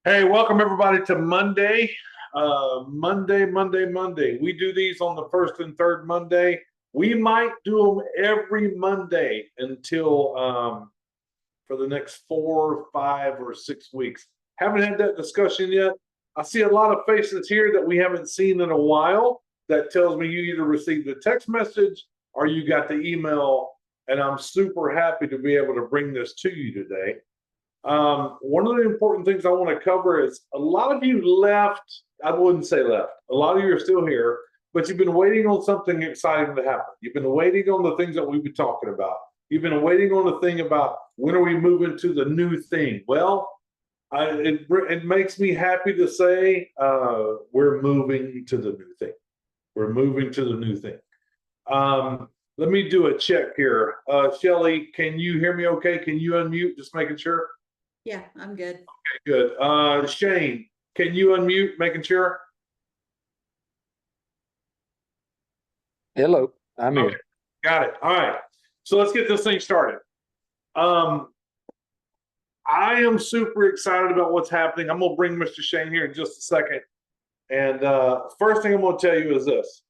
Hey, welcome everybody to Monday. Monday. We do these on the first and third Monday. We might do them every Monday until for the next 4, 5, or 6 weeks. Haven't had that discussion yet. I see a lot of faces here that we haven't seen in a while. That tells me you either received the text message or you got the email, and I'm super happy to be able to bring this to you today. One of the important things I want to cover is a lot of you left. I wouldn't say left. A lot of you are still here, but you've been waiting on something exciting to happen. You've been waiting on the things that we've been talking about. You've been waiting on the thing about when are we moving to the new thing? Well, it makes me happy to say we're moving to the new thing. We're moving to the new thing. Let me do a check here. Shelly, can you hear me okay? Can you unmute? Just making sure. Yeah, I'm good. Okay, good. Shane, can you unmute? Making sure. Hello, I'm Okay, here. got it. All right. So let's get this thing started. I am super excited about what's happening. I'm gonna bring Mr. Shane here in just a second. And first thing I'm gonna tell you is this.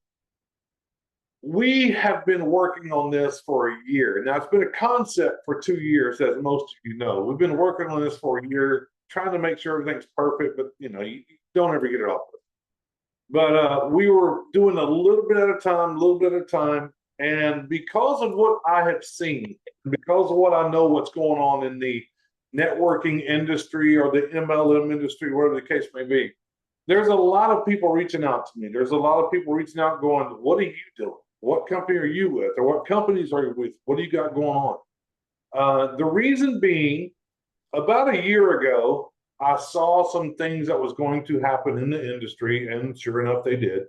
We have been working on this for a year. Now, it's been a concept for 2 years, as most of you know. We've been working on this for a year, trying to make sure everything's perfect, but you don't ever get it off. But we were doing a little bit at a time, and because of what I have seen, because of what I know what's going on in the networking industry or the MLM industry, whatever the case may be, there's a lot of people reaching out to me. There's a lot of people reaching out going, what are you doing? What company are you with? Or what companies are you with? What do you got going on? The reason being, about a year ago, I saw some things that was going to happen in the industry, and sure enough, they did.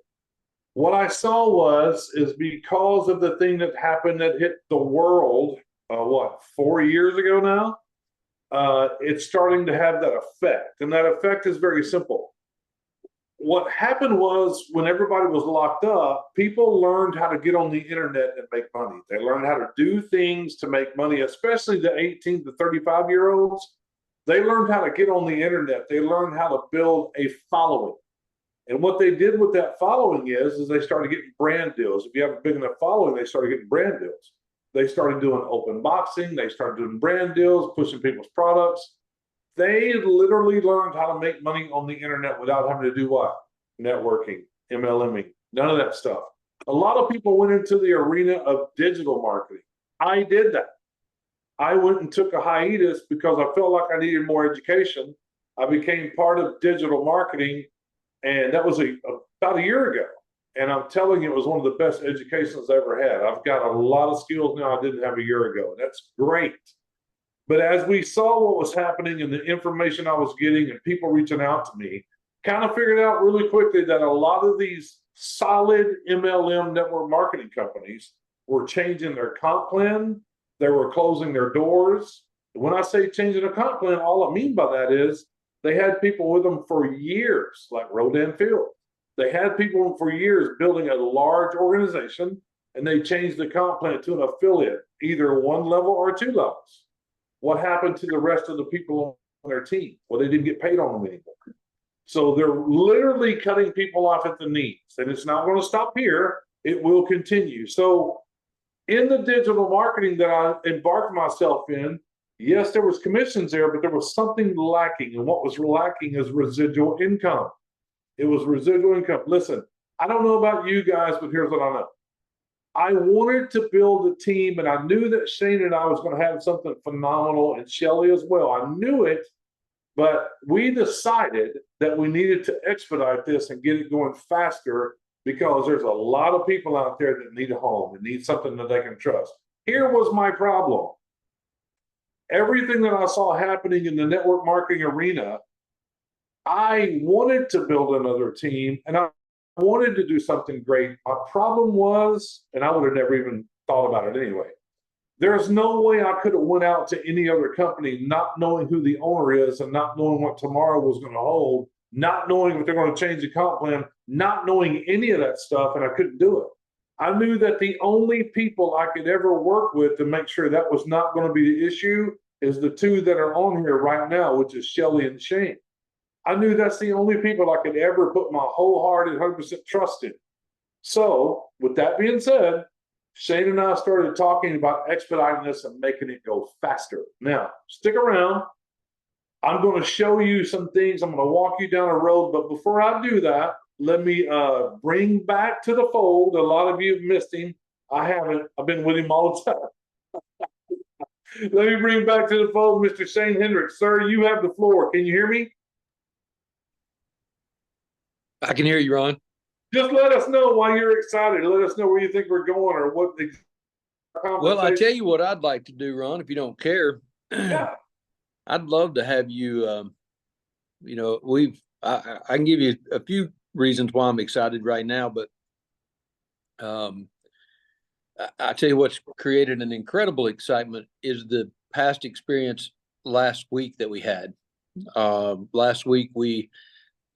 What I saw is because of the thing that happened that hit the world, 4 years ago now, it's starting to have that effect. And that effect is very simple. What happened was when everybody was locked up, people learned how to get on the internet and make money. They learned how to do things to make money, especially the 18 to 35-year-olds. They learned how to get on the internet. They learned how to build a following. And what they did with that following is they started getting brand deals. If you have a big enough following, they started getting brand deals. They started doing open boxing. They started doing brand deals, pushing people's products. They literally learned how to make money on the internet without having to do what? Networking, MLMing, none of that stuff. A lot of people went into the arena of digital marketing. I did that. I went and took a hiatus because I felt like I needed more education. I became part of digital marketing, and that was about a year ago. And I'm telling you, it was one of the best educations I ever had. I've got a lot of skills now I didn't have a year ago. That's great. But as we saw what was happening and the information I was getting and people reaching out to me, kind of figured out really quickly that a lot of these solid MLM network marketing companies were changing their comp plan. They were closing their doors. When I say changing a comp plan, all I mean by that is they had people with them for years, like Rodan Field. They had people for years building a large organization, and they changed the comp plan to an affiliate, either one level or two levels. What happened to the rest of the people on their team? Well, they didn't get paid on them anymore. So they're literally cutting people off at the knees, and it's not going to stop here. It will continue. So in the digital marketing that I embarked myself in, yes, there was commissions there, but there was something lacking. And what was lacking is residual income. It was residual income. Listen, I don't know about you guys, but here's what I know. I wanted to build a team, and I knew that Shane and I was going to have something phenomenal, and Shelly as well. I knew it, but we decided that we needed to expedite this and get it going faster because there's a lot of people out there that need a home and need something that they can trust. Here was my problem. Everything that I saw happening in the network marketing arena, I wanted to build another team, and I wanted to do something great. My problem was, and I would have never even thought about it anyway, there's no way I could have went out to any other company not knowing who the owner is and not knowing what tomorrow was going to hold, not knowing if they're going to change the comp plan, not knowing any of that stuff, and I couldn't do it. I knew that the only people I could ever work with to make sure that was not going to be the issue is the two that are on here right now, which is Shelly and Shane. I knew that's the only people I could ever put my wholehearted 100% trust in. So, with that being said, Shane and I started talking about expediting this and making it go faster. Now, stick around. I'm going to show you some things. I'm going to walk you down a road. But before I do that, let me bring back to the fold. A lot of you have missed him. I haven't. I've been with him all the time. Let me bring back to the fold Mr. Shane Hendricks. Sir, you have the floor. Can you hear me? I can hear you, Ron. Just let us know why you're excited. Let us know where you think we're going or what the Well, I tell you what I'd like to do, Ron, if you don't care. Yeah. I'd love to have you, you know, I can give you a few reasons why I'm excited right now, but I tell you what's created an incredible excitement is the past experience last week that we had. Last week,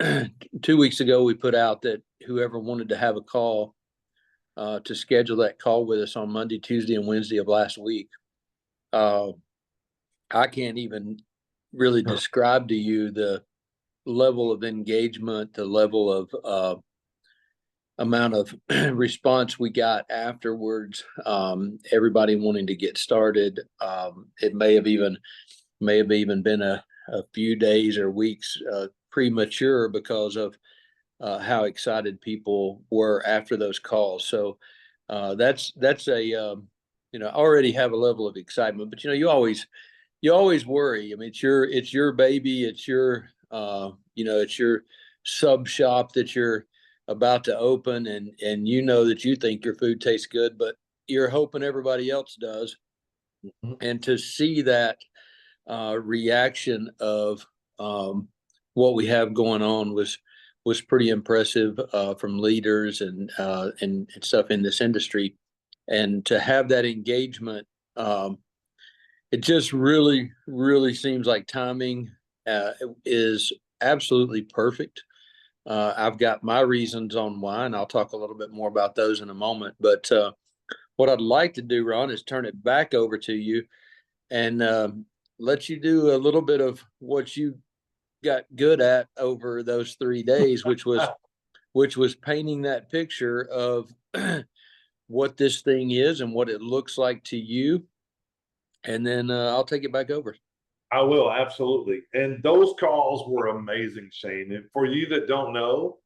2 weeks ago, we put out that whoever wanted to have a call to schedule that call with us on Monday, Tuesday, and Wednesday of last week. I can't even really describe to you the level of engagement, the level of amount of response we got afterwards. Everybody wanting to get started. It may have even been a few days or weeks premature because of how excited people were after those calls. So that's a you know, already have a level of excitement, but you know, you always worry. I mean, it's your baby, it's your you know, it's your sub shop that you're about to open, and you know that you think your food tastes good, but you're hoping everybody else does. Mhm. And to see that reaction of what we have going on was pretty impressive from leaders and stuff in this industry, and to have that engagement, it just really seems like timing is absolutely perfect. I've got my reasons on why, and I'll talk a little bit more about those in a moment. But what I'd like to do, Ron, is turn it back over to you and let you do a little bit of what you got good at over those 3 days, which was painting that picture of what this thing is and what it looks like to you. And then I'll take it back over. I will, absolutely. And those calls were amazing, Shane. And for you that don't know,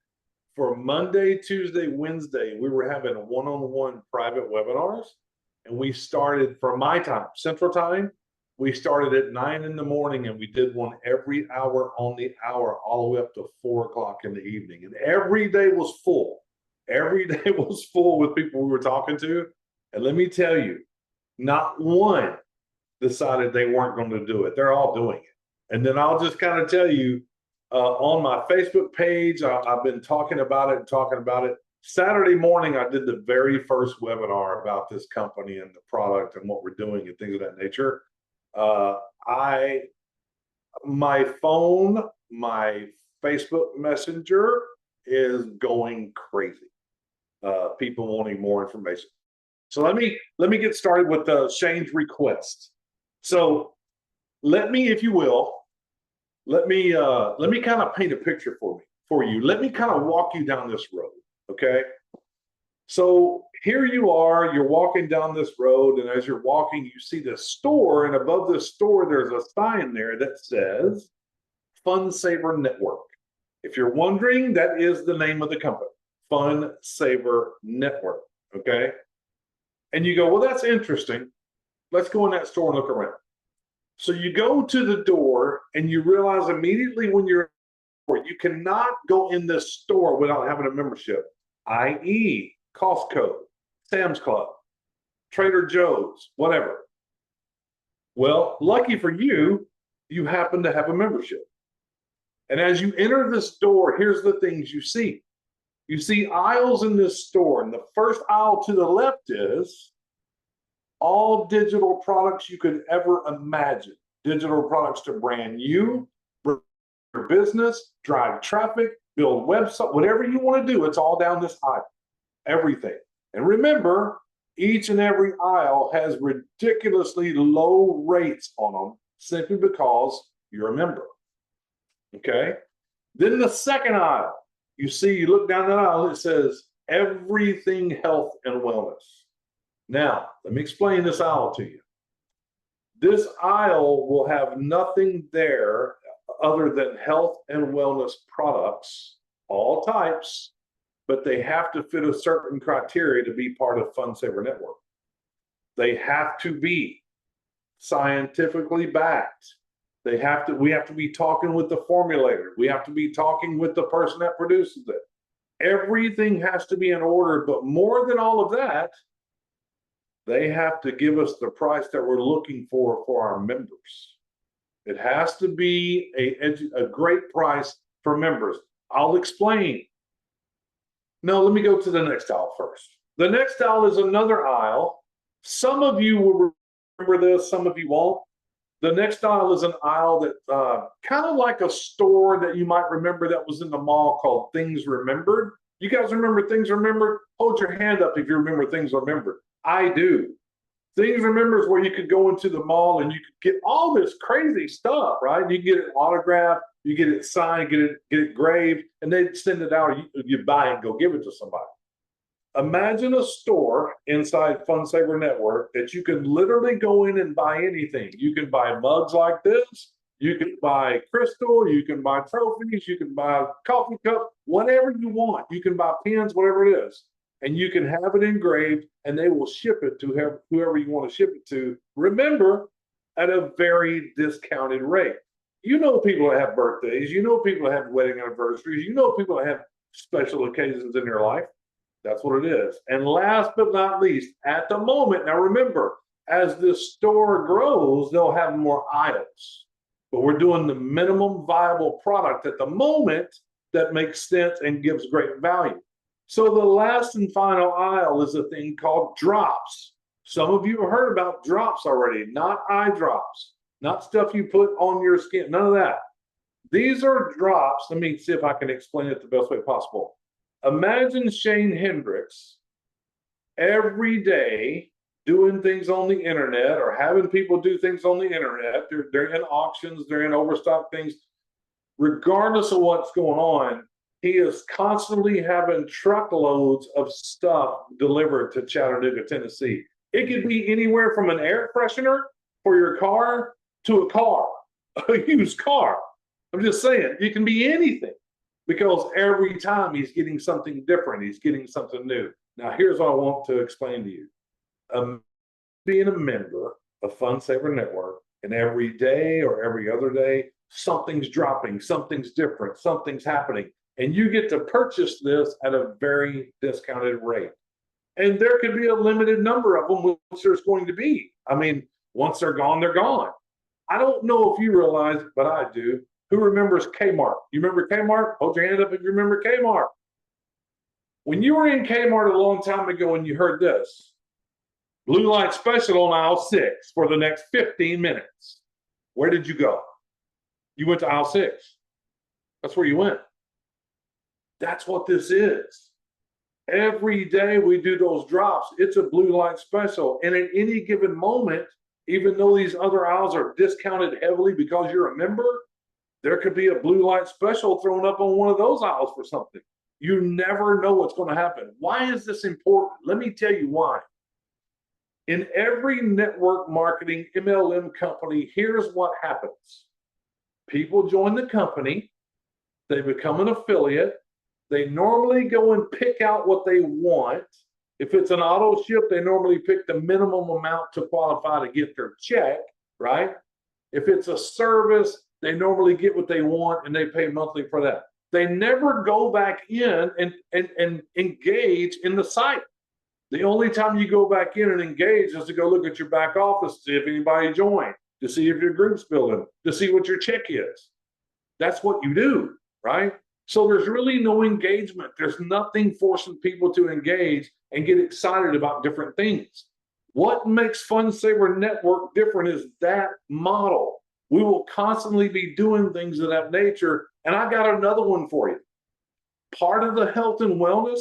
for Monday, Tuesday, Wednesday, we were having one-on-one private webinars. And we started for my time, Central Time. We started at 9 in the morning and we did one every hour on the hour, all the way up to 4 o'clock in the evening. And every day was full. Every day was full with people we were talking to. And let me tell you, not one decided they weren't going to do it. They're all doing it. And then I'll just kind of tell you on my Facebook page, I've been talking about it and talking about it. Saturday morning, I did the very first webinar about this company and the product and what we're doing and things of that nature. My phone, my Facebook Messenger is going crazy. People wanting more information. So let me get started with Shane's request. So let me, if you will, let me kind of paint a picture for you. Let me kind of walk you down this road, okay? So here you are, you're walking down this road, and as you're walking, you see this store, and above this store, there's a sign there that says Fun Saver Network. If you're wondering, that is the name of the company, Fun Saver Network, okay? And you go, well, that's interesting. Let's go in that store and look around. So you go to the door and you realize immediately when you're you cannot go in this store without having a membership, i.e. Costco, Sam's Club, Trader Joe's, whatever. Well, lucky for you, you happen to have a membership. And as you enter this door, here's the things you see. You see aisles in this store, and the first aisle to the left is all digital products you could ever imagine. Digital products to brand you, your business, drive traffic, build website, whatever you want to do, it's all down this aisle. Everything. And remember, each and every aisle has ridiculously low rates on them simply because you're a member. Okay? Then the second aisle, you look down that aisle, it says everything health and wellness. Now, let me explain this aisle to you. This aisle will have nothing there other than health and wellness products, all types, but they have to fit a certain criteria to be part of Fund Saver Network. They have to be scientifically backed. We have to be talking with the formulator. We have to be talking with the person that produces it. Everything has to be in order, but more than all of that, they have to give us the price that we're looking for our members. It has to be a great price for members. I'll explain. No, let me go to the next aisle first. The next aisle is another aisle. Some of you will remember this, some of you won't. The next aisle is an aisle that kind of like a store that you might remember that was in the mall called Things Remembered. You guys remember Things Remembered? Hold your hand up if you remember Things Remembered. I do. Things Remembered is where you could go into the mall and you could get all this crazy stuff, right? You get it autographed, you get it signed, get it engraved, and they'd send it out. You buy it and go give it to somebody. Imagine a store inside Fund Saver Network that you can literally go in and buy anything. You can buy mugs like this. You can buy crystal. You can buy trophies. You can buy coffee cup, whatever you want. You can buy pens, whatever it is. And you can have it engraved and they will ship it to whoever you want to ship it to. Remember, at a very discounted rate. You know people that have birthdays. You know people that have wedding anniversaries. You know people that have special occasions in their life. That's what it is. And last but not least, at the moment, now remember, as this store grows, they'll have more aisles. But we're doing the minimum viable product at the moment that makes sense and gives great value. So the last and final aisle is a thing called drops. Some of you have heard about drops already, not eye drops, not stuff you put on your skin, none of that. These are drops. Let me see if I can explain it the best way possible. Imagine Shane Hendricks every day doing things on the internet or having people do things on the internet. They're in auctions, they're in overstock things. Regardless of what's going on, he is constantly having truckloads of stuff delivered to Chattanooga, Tennessee. It could be anywhere from an air freshener for your car to a used car. I'm just saying, it can be anything. Because every time he's getting something different, he's getting something new. Now, here's what I want to explain to you. Being a member of Fund Saver Network, and every day or every other day, something's dropping, something's different, something's happening. And you get to purchase this at a very discounted rate. And there could be a limited number of them, which there's going to be. I mean, once they're gone, they're gone. I don't know if you realize it, but I do. Who remembers Kmart? You remember Kmart? Hold your hand up if you remember Kmart. When you were in Kmart a long time ago and you heard this, blue light special on aisle 6 for the next 15 minutes. Where did you go? You went to aisle 6. That's where you went. That's what this is. Every day we do those drops, it's a blue light special. And at any given moment, even though these other aisles are discounted heavily because you're a member, there could be a blue light special thrown up on one of those aisles for something. You never know what's going to happen. Why is this important? Let me tell you why. In every network marketing MLM company, here's what happens. People join the company, they become an affiliate, they normally go and pick out what they want. If it's an auto ship, they normally pick the minimum amount to qualify to get their check, right? If it's a service, they normally get what they want and they pay monthly for that. They never go back in and engage in the site. The only time you go back in and engage is to go look at your back office, to see if anybody joined, to see if your group's building, to see what your check is. That's what you do, right? So there's really no engagement. There's nothing forcing people to engage and get excited about different things. What makes Fund Saver Network different is that model. We will constantly be doing things of that nature. And I got another one for you. Part of the health and wellness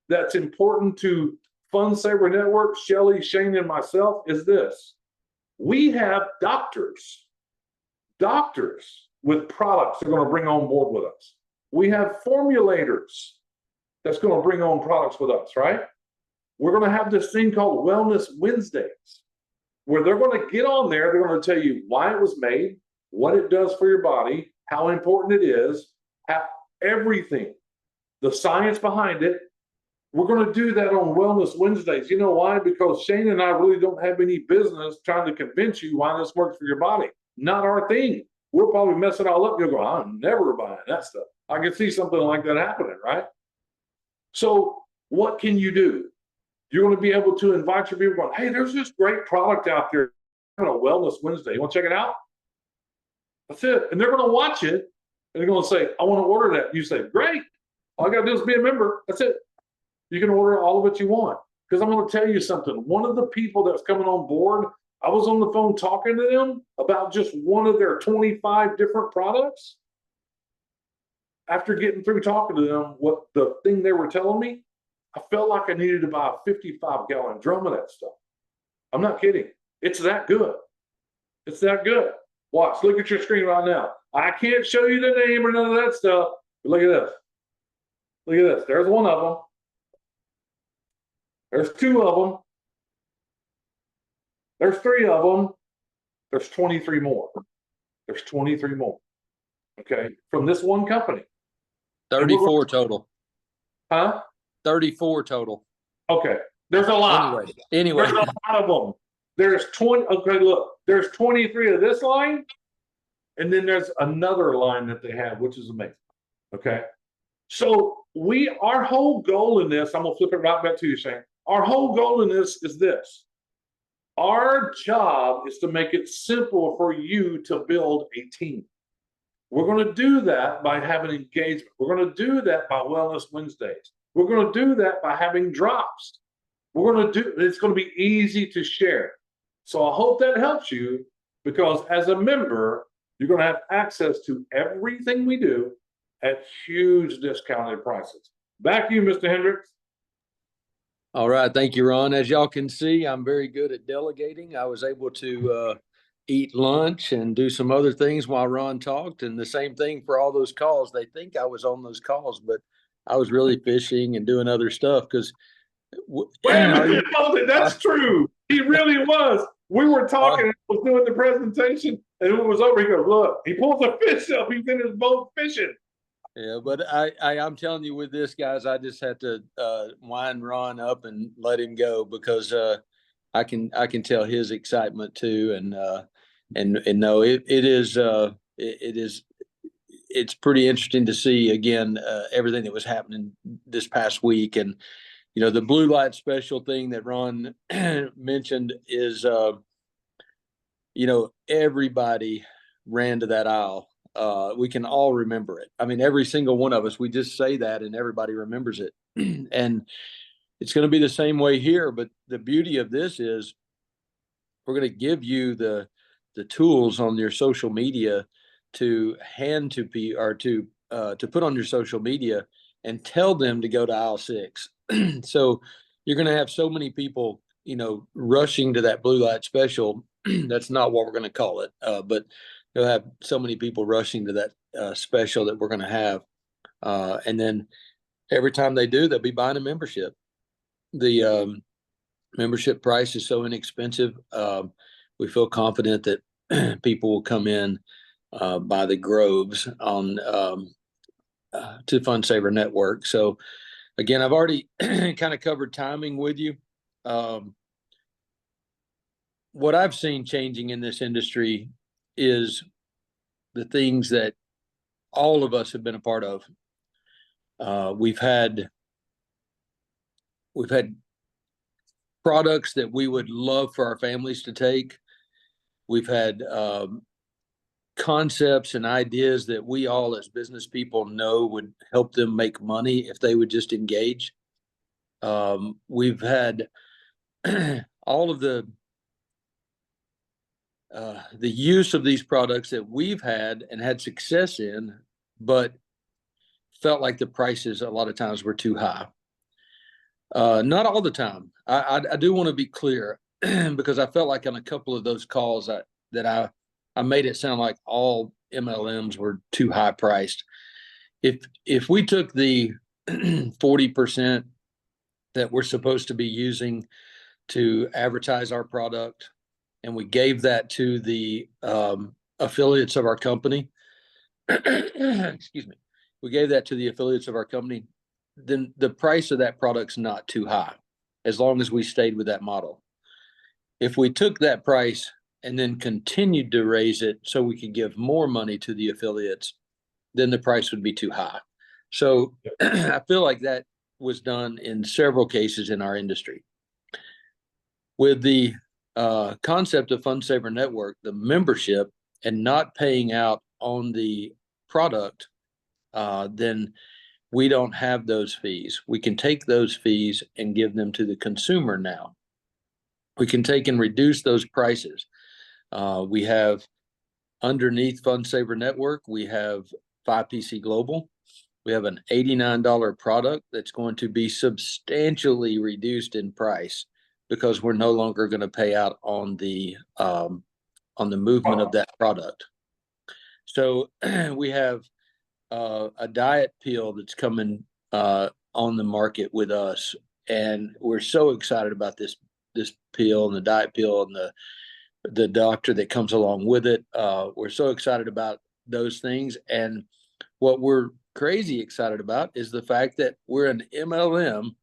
that's important to Fund Saver Network, Shelly, Shane, and myself is this. We have doctors with products they're going to bring on board with us. We have formulators that's going to bring on products with us, right? We're going to have this thing called Wellness Wednesdays, where they're going to get on there. They're going to tell you why it was made, what it does for your body, how important it is, how, everything, the science behind it. We're going to do that on Wellness Wednesdays. You know why? Because Shane and I really don't have any business trying to convince you why this works for your body. Not our thing. We'll probably mess it all up. You'll go, I'm never buying that stuff. I can see something like that happening, right? So what can you do? You're going to be able to invite your people going, hey, there's this great product out there on a Wellness Wednesday. You want to check it out? That's it. And they're going to watch it and they're going to say, I want to order that. You say, great. All I got to do is be a member. That's it. You can order all of it you want. Because I'm going to tell you something. One of the people that's coming on board, I was on the phone talking to them about just one of their 25 different products. After getting through talking to them, what the thing they were telling me, I felt like I needed to buy a 55-gallon drum of that stuff. I'm not kidding. It's that good. It's that good. Watch, look at your screen right now. I can't show you the name or none of that stuff, but look at this. Look at this. There's one of them. There's two of them. There's three of them. There's 23 more. There's 23 more. Okay, from this one company. 34 total. Huh? 34 total. Okay, there's a lot. Anyway. There's a lot of them. There's 20. Okay, look, there's 23 of this line, and then there's another line that they have, which is amazing. Okay, so our whole goal in this, I'm gonna flip it right back to you, Shane. Our whole goal in this is this. Our job is to make it simple for you to build a team. We're going to do that by having engagement. We're going to do that by Wellness Wednesdays. We're going to do that by having drops. We're going to do, it's going to be easy to share. So I hope that helps you, because as a member, you're going to have access to everything we do at huge discounted prices. Back to you, Mr. Hendricks. All right. Thank you, Ron. As y'all can see, I'm very good at delegating. I was able to eat lunch and do some other things while Ron talked, and the same thing for all those calls. They think I was on those calls, but I was really fishing and doing other stuff because that's true. He really was. We were talking, I was doing the presentation, and it was over. He goes, look, he pulls a fish up. He's in his boat fishing. Yeah, but I'm telling you, with this, guys, I just had to wind Ron up and let him go, because I can tell his excitement too, and no, it's pretty interesting to see again everything that was happening this past week. And you know, the blue light special thing that Ron mentioned is you know, everybody ran to that aisle. We can all remember it. I mean, every single one of us, we just say that and everybody remembers it. And it's going to be the same way here. But the beauty of this is we're going to give you the tools on your social media to hand to or to put on your social media and tell them to go to aisle 6. So you're going to have so many people, you know, rushing to that blue light special. That's not what we're going to call it. But you'll have so many people rushing to that special that we're going to have. And then every time they do, they'll be buying a membership. The membership price is so inexpensive. We feel confident that people will come in by the groves on to Fund Saver Network. So again, I've already kind of covered timing with you. What I've seen changing in this industry is the things that all of us have been a part of. We've had products that we would love for our families to take. We've had concepts and ideas that we all as business people know would help them make money if they would just engage. We've had all of the use of these products that we've had and had success in, but felt like the prices a lot of times were too high. Not all the time. I do want to be clear because I felt like on a couple of those calls that I made it sound like all MLMs were too high priced. if we took the 40% that we're supposed to be using to advertise our product, and we gave that to the affiliates of our company, excuse me, we gave that to the affiliates of our company, then the price of that product's not too high, as long as we stayed with that model. If we took that price and then continued to raise it so we could give more money to the affiliates, then the price would be too high. So I feel like that was done in several cases in our industry. With the concept of FundSaver Network, the membership, and not paying out on the product, then we don't have those fees. We can take those fees and give them to the consumer now. We can take and reduce those prices. We have underneath FundSaver Network, we have 5PC Global. We have an $89 product that's going to be substantially reduced in price because we're no longer going to pay out on the movement of that product. So we have a diet pill that's coming on the market with us, and we're so excited about this pill and the diet pill and the doctor that comes along with it. We're so excited about those things, and what we're crazy excited about is the fact that we're an MLM,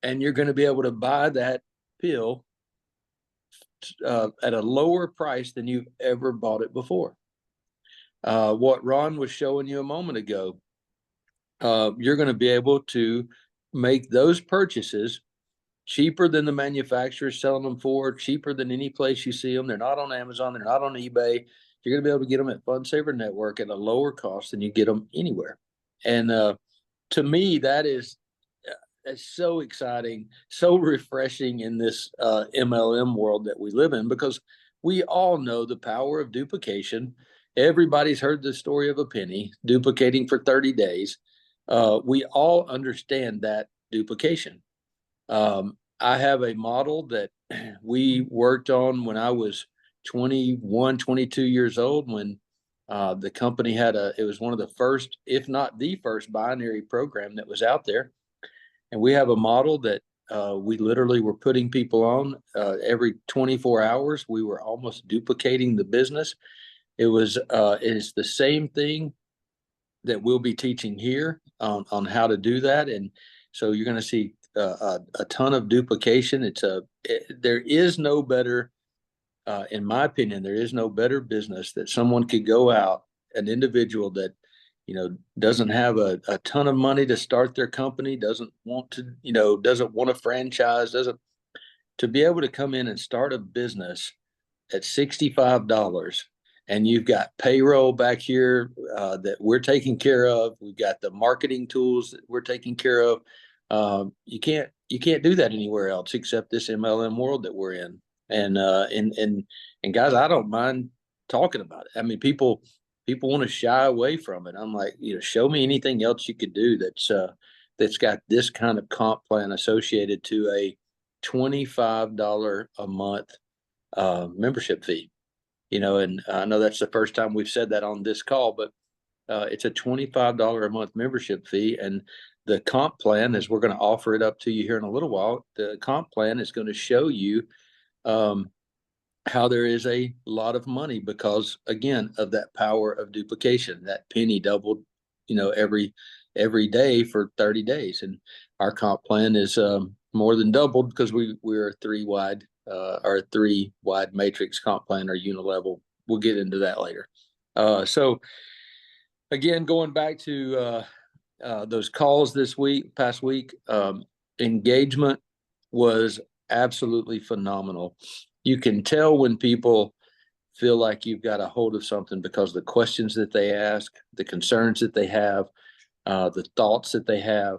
and you're going to be able to buy that pill at a lower price than you've ever bought it before. What Ron was showing you a moment ago, you're going to be able to make those purchases cheaper than the manufacturer's selling them for, cheaper than any place you see them. They're not on Amazon. They're not on eBay. You're going to be able to get them at FundSaver Network at a lower cost than you get them anywhere. And to me, that is so exciting, so refreshing in this MLM world that we live in, because we all know the power of duplication. Everybody's heard the story of a penny duplicating for 30 days. We all understand that duplication. I have a model that we worked on when I was 21, 22 years old, when the company had it was one of the first, if not the first, binary program that was out there. And we have a model that we literally were putting people on every 24 hours. We were almost duplicating the business. It is the same thing that we'll be teaching here on how to do that. And so you're going to see a ton of duplication. There is no better, in my opinion, there is no better business that someone could go out, an individual that, doesn't have a ton of money to start their company, doesn't want a franchise, to be able to come in and start a business at $65. And you've got payroll back here that we're taking care of. We've got the marketing tools that we're taking care of. You can't do that anywhere else except this MLM world that we're in. And guys, I don't mind talking about it. I mean, people want to shy away from it. I'm like, show me anything else you could do that's got this kind of comp plan associated to a $25 a month membership fee. And I know that's the first time we've said that on this call, but it's a $25 a month membership fee. And the comp plan, as we're going to offer it up to you here in a little while, the comp plan is going to show you how there is a lot of money because, again, of that power of duplication. That penny doubled, every day for 30 days. And our comp plan is more than doubled because we're a three wide matrix comp plan or unilevel. We'll get into that later. So again, going back to those calls past week, engagement was absolutely phenomenal. You can tell when people feel like you've got a hold of something because the questions that they ask, the concerns that they have, the thoughts that they have,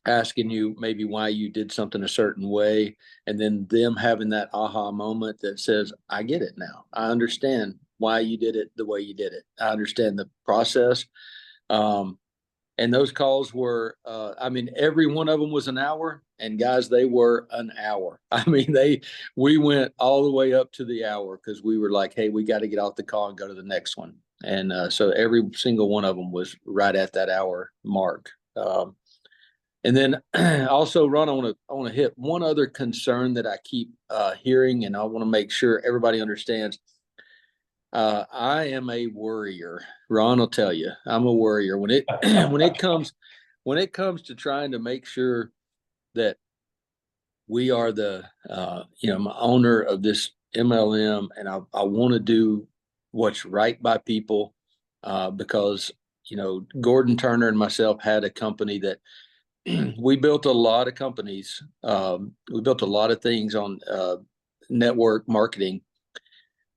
asking you maybe why you did something a certain way, and then them having that aha moment that says, I get it now. I understand why you did it the way you did it. I understand the process. And those calls were, every one of them was an hour, And guys, they were an hour. I mean, we went all the way up to the hour because we were like, hey, we got to get off the call and go to the next one. And so every single one of them was right at that hour mark. And then also, Ron, I want to hit one other concern that I keep hearing, and I want to make sure everybody understands. I am a worrier. Ron will tell you, I'm a worrier when it when it comes to trying to make sure that we are the owner of this MLM, and I want to do what's right by people because Gordon Turner and myself had a company that we built a lot of companies. We built a lot of things on network marketing.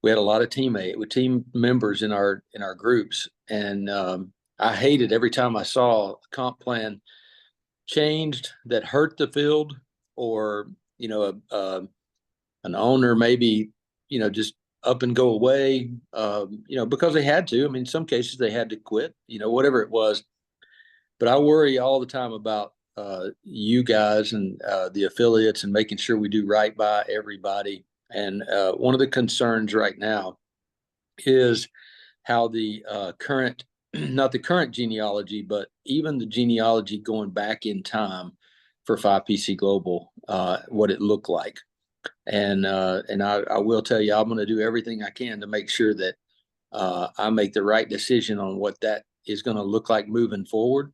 We had a lot of team members in our groups, and I hated every time I saw a comp plan changed that hurt the field, or an owner maybe just up and go away, because they had to. I mean, in some cases they had to quit, whatever it was. But I worry all the time about you guys and the affiliates and making sure we do right by everybody. And one of the concerns right now is how the current, not the current genealogy, but even the genealogy going back in time for 5PC Global, what it looked like. And I will tell you, I'm going to do everything I can to make sure that I make the right decision on what that is going to look like moving forward.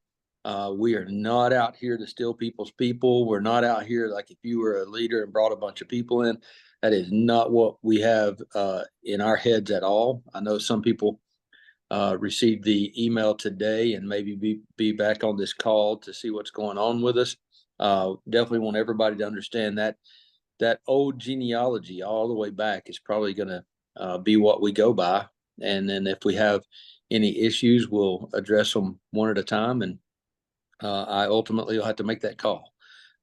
We are not out here to steal people's people. We're not out here like if you were a leader and brought a bunch of people in. That is not what we have in our heads at all. I know some people received the email today and maybe be back on this call to see what's going on with us. Definitely want everybody to understand that old genealogy all the way back is probably going to be what we go by. And then if we have any issues, we'll address them one at a time. And I ultimately will have to make that call.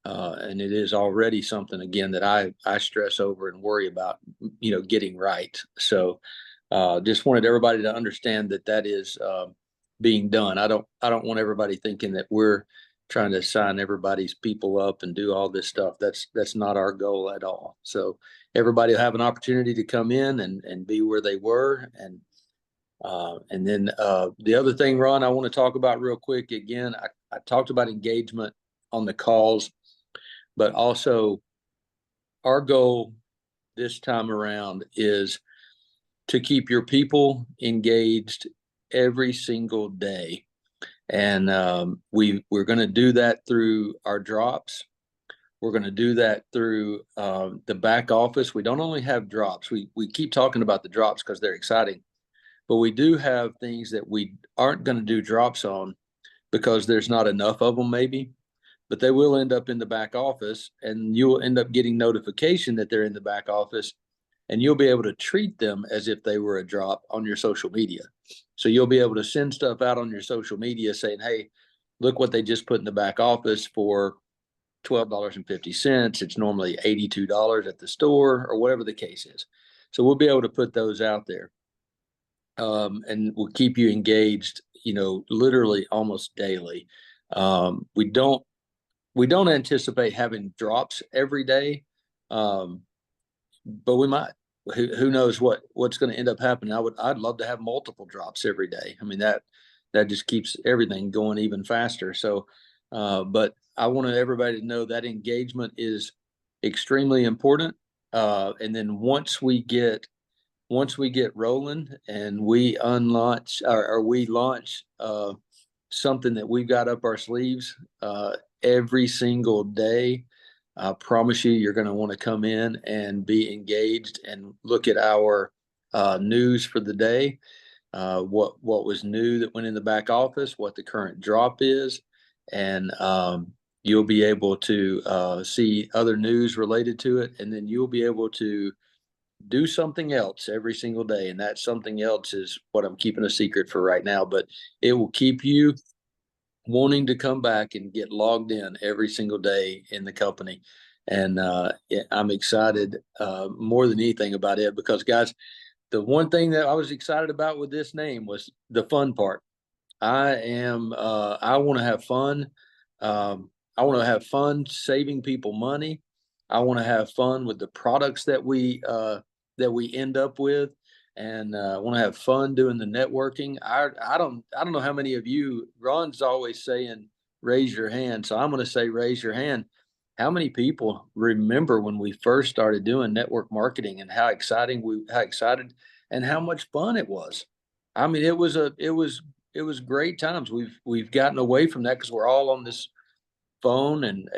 And it is already something, again, that I stress over and worry about, getting right. So just wanted everybody to understand that is being done. I don't want everybody thinking that we're trying to sign everybody's people up and do all this stuff. That's not our goal at all. So everybody will have an opportunity to come in and be where they were. And then the other thing, Ron, I want to talk about real quick. Again, I talked about engagement on the calls, but also our goal this time around is to keep your people engaged every single day. And we're going to do that through our drops. We're going to do that through the back office. We don't only have drops. We keep talking about the drops because they're exciting, but we do have things that we aren't going to do drops on because there's not enough of them maybe, but they will end up in the back office, and you'll end up getting notification that they're in the back office, and you'll be able to treat them as if they were a drop on your social media. So you'll be able to send stuff out on your social media saying, hey, look what they just put in the back office for $12.50. It's normally $82 at the store, or whatever the case is. So we'll be able to put those out there. And we'll keep you engaged, literally almost daily. We don't anticipate having drops every day, but we might. Who knows what's going to end up happening? I'd love to have multiple drops every day. I mean, that just keeps everything going even faster. So, but I want everybody to know that engagement is extremely important. And then once we get rolling and we unlaunch or we launch something that we've got up our sleeves every single day, I promise you're going to want to come in and be engaged and look at our news for the day, what was new that went in the back office, what the current drop is, and you'll be able to see other news related to it, and then you'll be able to do something else every single day. And that something else is what I'm keeping a secret for right now, but it will keep you wanting to come back and get logged in every single day in the company. And I'm excited more than anything about it, because guys, the one thing that I was excited about with this name was the fun part. I want to have fun. I I want to have fun saving people money. I want to have fun with the products that we end up with, and I want to have fun doing the networking. I don't know how many of you. Ron's always saying raise your hand, so I'm going to say raise your hand. How many people remember when we first started doing network marketing and how excited and how much fun it was? I mean, it was great times. We've gotten away from that because we're all on this phone and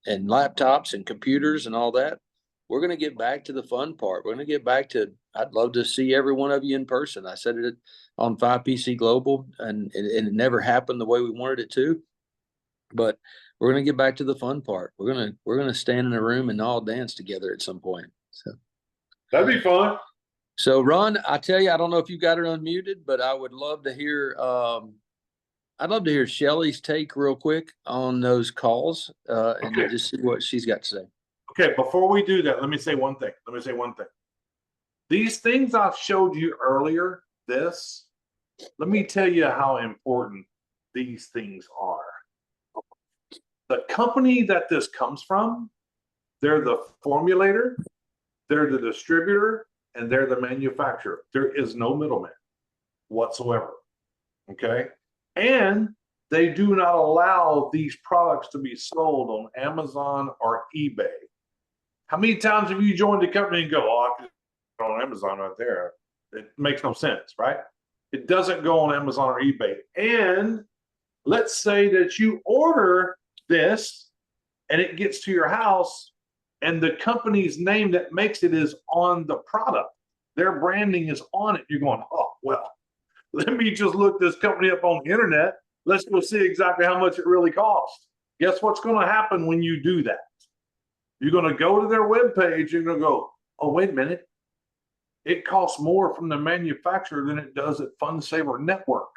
laptops and computers and all that. We're going to get back to the fun part. We're going to get back to, I'd love to see every one of you in person. I said it on 5PC Global, and it never happened the way we wanted it to, but we're going to get back to the fun part. We're going to stand in a room and all dance together at some point. So That'd be fun. So Ron, I tell you, I don't know if you got her unmuted, but I would love to hear, I'd love to hear Shelley's take real quick on those calls, and Okay. just see what she's got to say. Okay, before we do that, let me say one thing. These things I showed you earlier, let me tell you how important these things are. The company that this comes from, they're the formulator, they're the distributor, and they're the manufacturer. There is no middleman whatsoever. Okay. And they do not allow these products to be sold on Amazon or eBay. How many times have you joined a company and go, oh, I can go on Amazon right there? It makes no sense, right? It doesn't go on Amazon or eBay. And let's say that you order this and it gets to your house and the company's name that makes it is on the product. Their branding is on it. You're going, oh, well, let me just look this company up on the internet. Let's go see exactly how much it really costs. Guess what's going to happen when you do that? You're going to go to their webpage. You're going to go, oh, wait a minute. It costs more from the manufacturer than it does at FundSaver Network.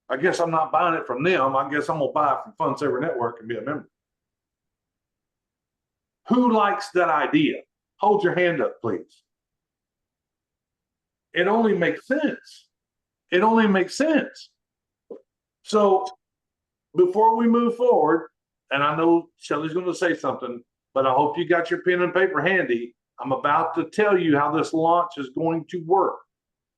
I guess I'm not buying it from them. I guess I'm going to buy it from FundSaver Network and be a member. Who likes that idea? Hold your hand up, please. It only makes sense. It only makes sense. So before we move forward, and I know Shelley's going to say something, but I hope you got your pen and paper handy. I'm about to tell you how this launch is going to work.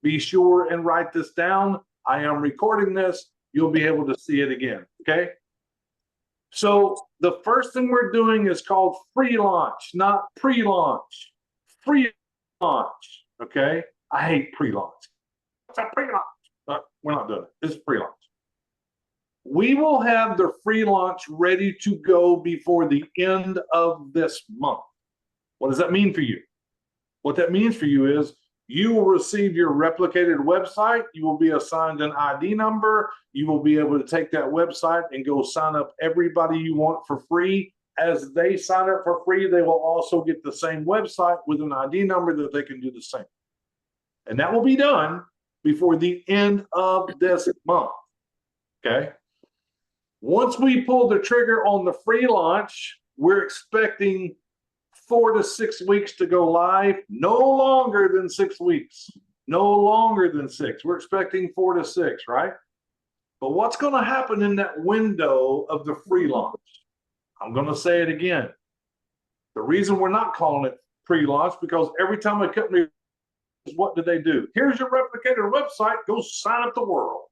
Be sure and write this down. I am recording this. You'll be able to see it again, okay? So the first thing we're doing is called free launch, not pre-launch. Free launch, okay? I hate pre-launch. It's a pre-launch. We're not doing it. It's pre-launch. We will have the free launch ready to go before the end of this month. What does that mean for you? What that means for you is you will receive your replicated website. You will be assigned an ID number. You will be able to take that website and go sign up everybody you want for free. As they sign up for free, they will also get the same website with an ID number that they can do the same. And that will be done before the end of this month, okay? Once we pull the trigger on the free launch, we're expecting 4 to 6 weeks to go live, no longer than 6 weeks, no longer than 6. We're expecting 4 to 6, right? But what's going to happen in that window of the free launch? I'm going to say it again. The reason we're not calling it pre-launch, because every time a company, what do they do? Here's your replicator website, go sign up the world.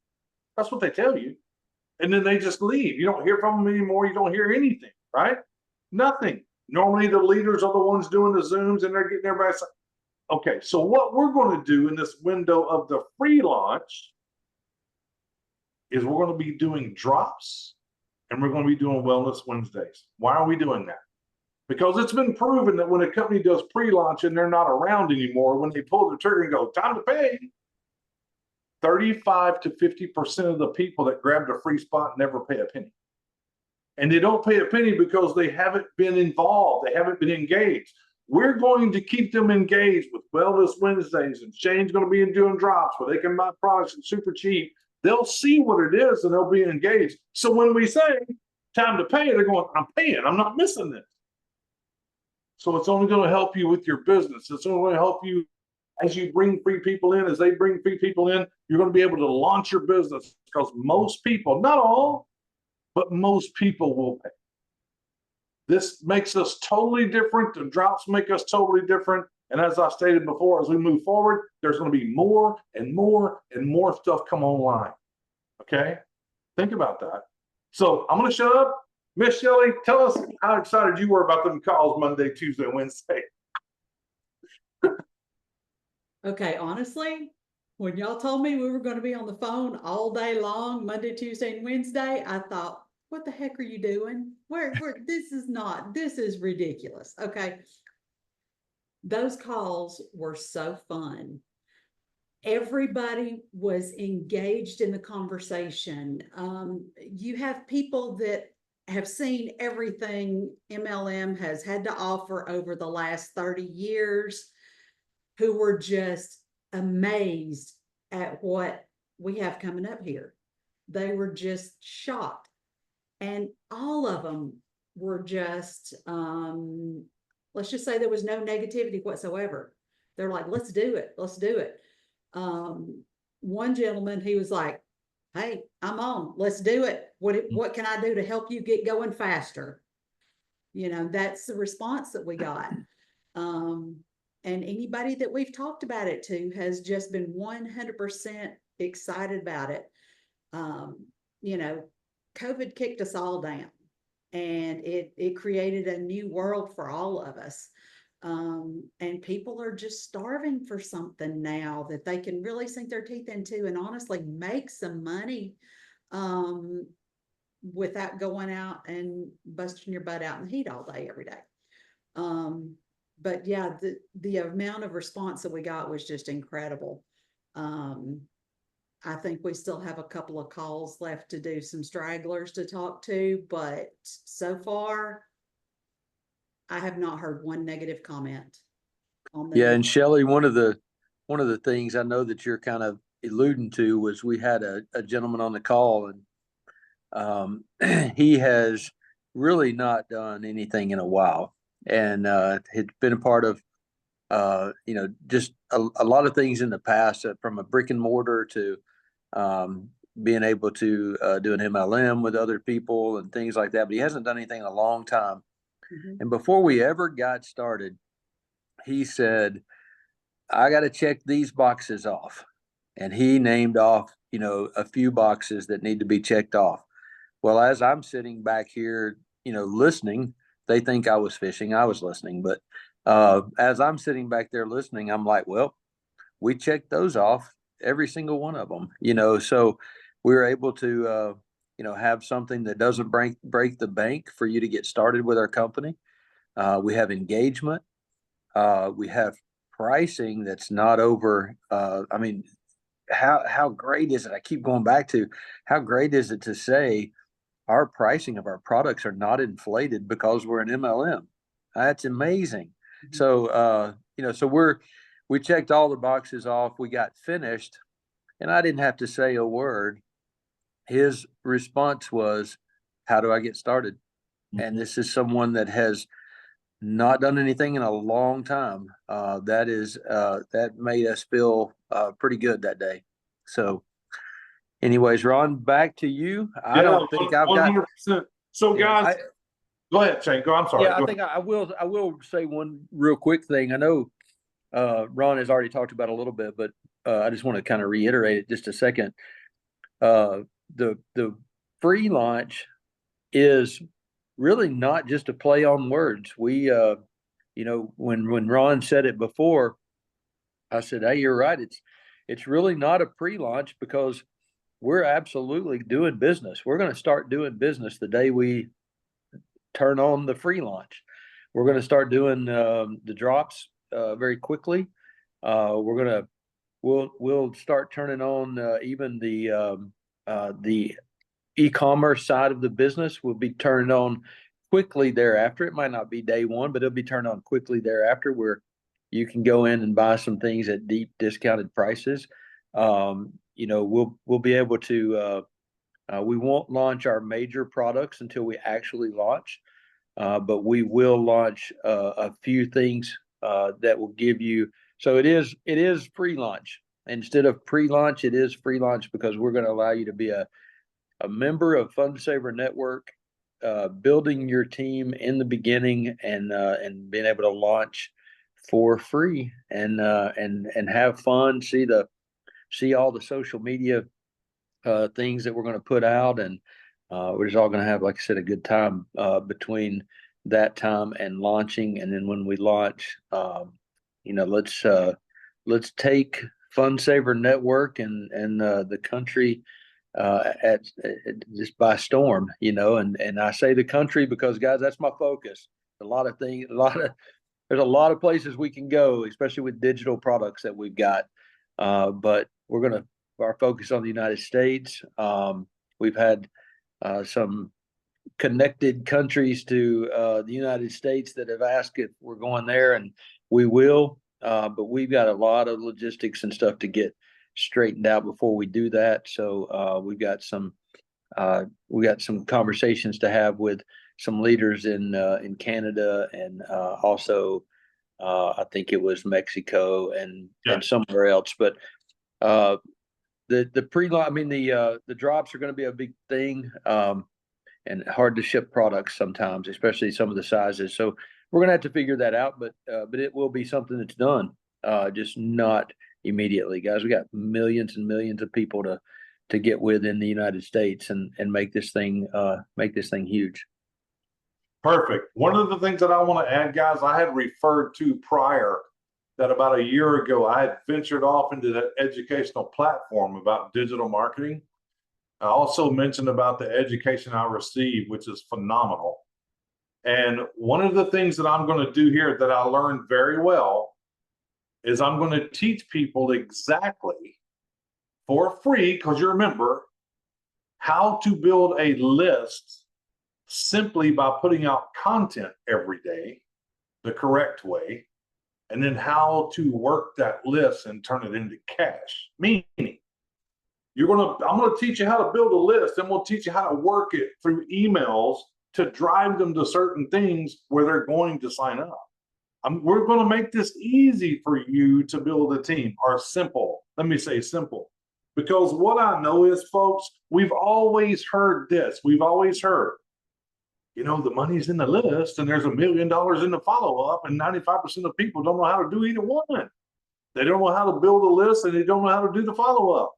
That's what they tell you. And then they just leave. You don't hear from them anymore. You don't hear anything, right? Nothing. Normally the leaders are the ones doing the Zooms and they're getting everybody. Okay, so what we're going to do in this window of the free launch is we're going to be doing drops and we're going to be doing Wellness Wednesdays. Why are we doing that? Because it's been proven that when a company does pre-launch and they're not around anymore, when they pull the trigger and go, time to pay, 35 to 50% of the people that grabbed a free spot never pay a penny. And they don't pay a penny because they haven't been involved. They haven't been engaged. We're going to keep them engaged with Wellness Wednesdays, and Shane's going to be doing drops where they can buy products and super cheap. They'll see what it is and they'll be engaged. So when we say time to pay, they're going, I'm paying. I'm not missing this. So it's only going to help you with your business. It's only going to help you as you bring free people in, as they bring free people in, you're going to be able to launch your business because most people, not all, but most people will pay. This makes us totally different. The drops make us totally different. And as I stated before, as we move forward, there's going to be more and more and more stuff come online. Okay? Think about that. So I'm going to shut up. Miss Shelley, tell us how excited you were about them calls Monday, Tuesday, Wednesday. Okay, honestly, when y'all told me we were going to be on the phone all day long, Monday, Tuesday, and Wednesday, I thought, what the heck are you doing? This is ridiculous. Okay. Those calls were so fun. Everybody was engaged in the conversation. You have people that have seen everything MLM has had to offer over the last 30 years who were just amazed at what we have coming up here. They were just shocked. And all of them were just, let's just say there was no negativity whatsoever. They're like, let's do it. Let's do it. One gentleman, he was like, hey, I'm on, let's do it. What can I do to help you get going faster? You know, that's the response that we got. And anybody that we've talked about it to has just been 100% excited about it. You know, COVID kicked us all down, and it created a new world for all of us. And people are just starving for something now that they can really sink their teeth into and honestly make some money without going out and busting your butt out in the heat all day, every day. But yeah, the amount of response that we got was just incredible. I think we still have a couple of calls left to do, some stragglers to talk to, but so far I have not heard one negative comment on the. Yeah, and Shelley, one of the things I know that you're kind of alluding to was we had a gentleman on the call, and he has really not done anything in a while, and had been a part of you know, just a lot of things in the past, from a brick and mortar to being able to do an MLM with other people and things like that. But he hasn't done anything in a long time. Mhm. And before we ever got started, he said, I got to check these boxes off. And he named off, you know, a few boxes that need to be checked off. Well, as I'm sitting back here, you know, listening, they think I was fishing. I was listening. But as I'm sitting back there listening, I'm like, well, we checked those off, every single one of them, you know. So we were able to, you know, have something that doesn't break the bank for you to get started with our company. We have engagement. We have pricing that's not over. I mean, how great is it? I keep going back to how great is it to say our pricing of our products are not inflated because we're an MLM. That's amazing. Mhm. So, you know, so we checked all the boxes off. We got finished, and I didn't have to say a word. His response was, how do I get started? And this is someone that has not done anything in a long time. That made us feel pretty good that day. So anyways, Ron, back to you. I don't think I've got 100%. So yeah, guys, go ahead, Shane. Go. I'm sorry. yeah, I Go think I will say one real quick thing. I know Ron has already talked about it a little bit, but I just want to kind of reiterate it just a second. The free launch is really not just a play on words. We you know, when Ron said it before, I said, hey, you're right. It's really not a pre-launch because we're absolutely doing business. We're going to start doing business the day we turn on the free launch. We're going to start doing the drops very quickly. We'll start turning on even the e-commerce side of the business will be turned on quickly thereafter. It might not be day one, but it'll be turned on quickly thereafter, where you can go in and buy some things at deep discounted prices. You know, we'll be able to. We won't launch our major products until we actually launch, but we will launch a few things that will give you. So it is pre-launch instead of pre-launch. It is free launch because we're going to allow you to be a a member of Fund Saver Network, building your team in the beginning and being able to launch for free and have fun, see all the social media things that we're going to put out, and we're just all going to have, like I said, a good time between that time and launching. And then when we launch, let's take Fund Saver Network and the country at just by storm, and I say the country because, guys, that's my focus. There's a lot of places we can go, especially with digital products that we've got. But our focus on the United States. We've had some connected countries to the United States that have asked if we're going there, and we will. But we've got a lot of logistics and stuff to get straightened out before we do that. So we got some conversations to have with some leaders in Canada, and also I think it was Mexico and somewhere else. But the drops are going to be a big thing, and hard to ship products sometimes, especially some of the sizes. So we're going to have to figure that out, but it will be something that's done, just not immediately, guys. We got millions and millions of people to get with in the United States and make this thing huge. Perfect. One of the things that I want to add, guys, I had referred to prior that about a year ago, I had ventured off into that educational platform about digital marketing. I also mentioned about the education I received, which is phenomenal. And one of the things that I'm going to do here that I learned very well is I'm going to teach people exactly for free, because you remember, how to build a list simply by putting out content every day the correct way, and then how to work that list and turn it into cash. Meaning, I'm going to teach you how to build a list, and we'll teach you how to work it through emails to drive them to certain things where they're going to sign up. We're going to make this easy for you to build a team, or simple. Let me say simple. Because what I know is, folks, we've always heard this. We've always heard, the money's in the list and there's $1 million in the follow-up, and 95% of people don't know how to do either one. They don't know how to build a list, and they don't know how to do the follow-up.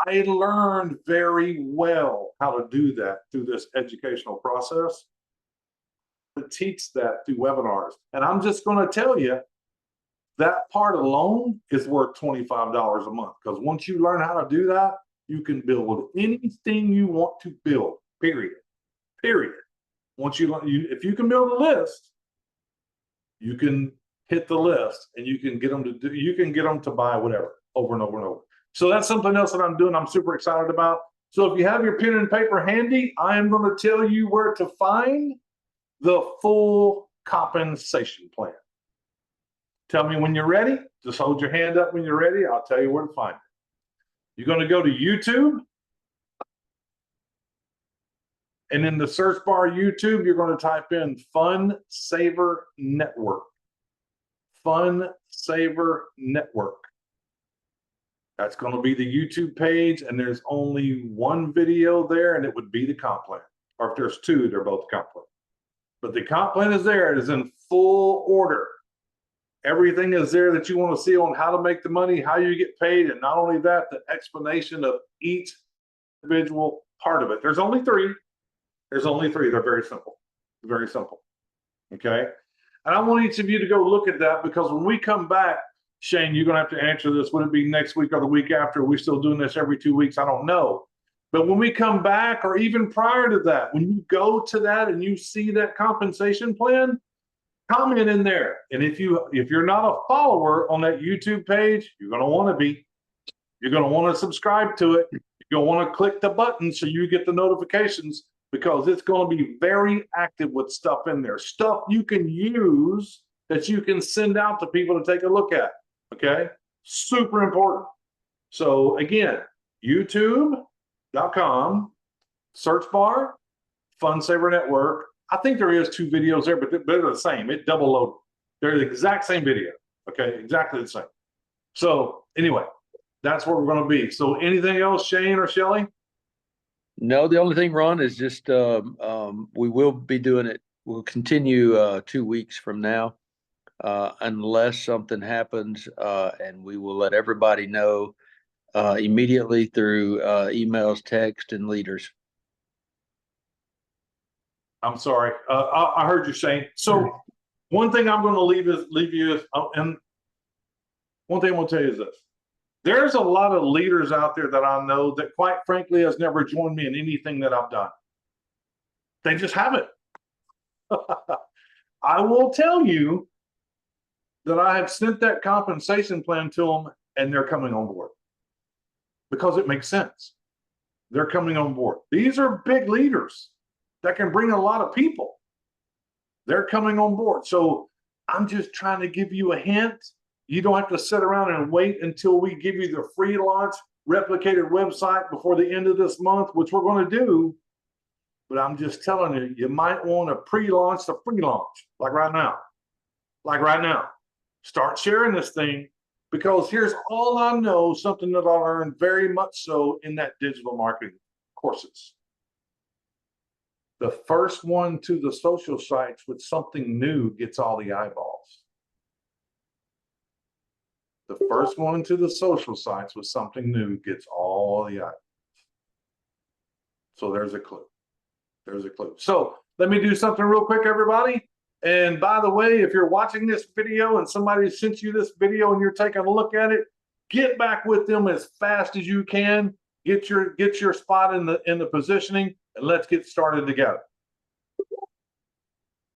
I learned very well how to do that through this educational process, to teach that through webinars. And I'm just going to tell you, that part alone is worth $25 a month, because once you learn how to do that, you can build anything you want to build, period. Once if you can build a list, you can hit the list, and you can get them to buy whatever over and over and over. So that's something else that I'm doing. I'm super excited about. So if you have your pen and paper handy, I am going to tell you where to find the full compensation plan. Tell me when you're ready. Just hold your hand up when you're ready. I'll tell you where to find it. You're going to go to YouTube. And in the search bar YouTube, you're going to type in Fund Saver Network. Fund Saver Network. That's going to be the YouTube page, and there's only one video there, and it would be the comp plan. Or if there's two, they're both comp plan. But the comp plan is there. It is in full order. Everything is there that you want to see on how to make the money, how you get paid, and not only that, the explanation of each individual part of it. There's only three. They're very simple. Very simple. Okay? And I want each of you to go look at that, because when we come back, Shane, you're going to have to answer this. Would it be next week or the week after? Are we still doing this every 2 weeks? I don't know. But when we come back, or even prior to that, when you go to that and you see that compensation plan, comment in there. And if you're not a follower on that YouTube page, you're going to want to be. You're going to want to subscribe to it. You're going to want to click the button so you get the notifications, because it's going to be very active with stuff in there. Stuff you can use that you can send out to people to take a look at. Okay? Super important. So again, youtube.com, search bar, Fund Saver Network. I think there is 2 videos there, but they're the same. It double loaded. They're the exact same video. Okay? Exactly the same. So anyway, that's where we're going to be. So anything else, Shane or Shelly? No, the only thing, Ron, is just, we will be doing it. We'll continue, 2 weeks from now. Unless something happens, and we will let everybody know, immediately through, emails, text, and leaders. I'm sorry. I heard you saying. So one thing I'm going to leave you is, and one thing I'm going to tell you is this. There's a lot of leaders out there that I know that quite frankly has never joined me in anything that I've done. They just haven't. I will tell you that I have sent that compensation plan to them and they're coming on board because it makes sense. They're coming on board. These are big leaders that can bring a lot of people. They're coming on board. So I'm just trying to give you a hint. You don't have to sit around and wait until we give you the free launch replicated website before the end of this month, which we're going to do. But I'm just telling you, you might want to pre-launch the free launch, like right now. Like right now. Start sharing this thing, because here's all I know, something that I learned very much so in that digital marketing courses. The first one to the social sites with something new gets all the eyeballs. The first one to the social sites with something new gets all the eyeballs. So there's a clue. There's a clue. So let me do something real quick, everybody. And by the way, if you're watching this video and somebody sent you this video and you're taking a look at it, get back with them as fast as you can. Get your spot in the positioning, and let's get started together.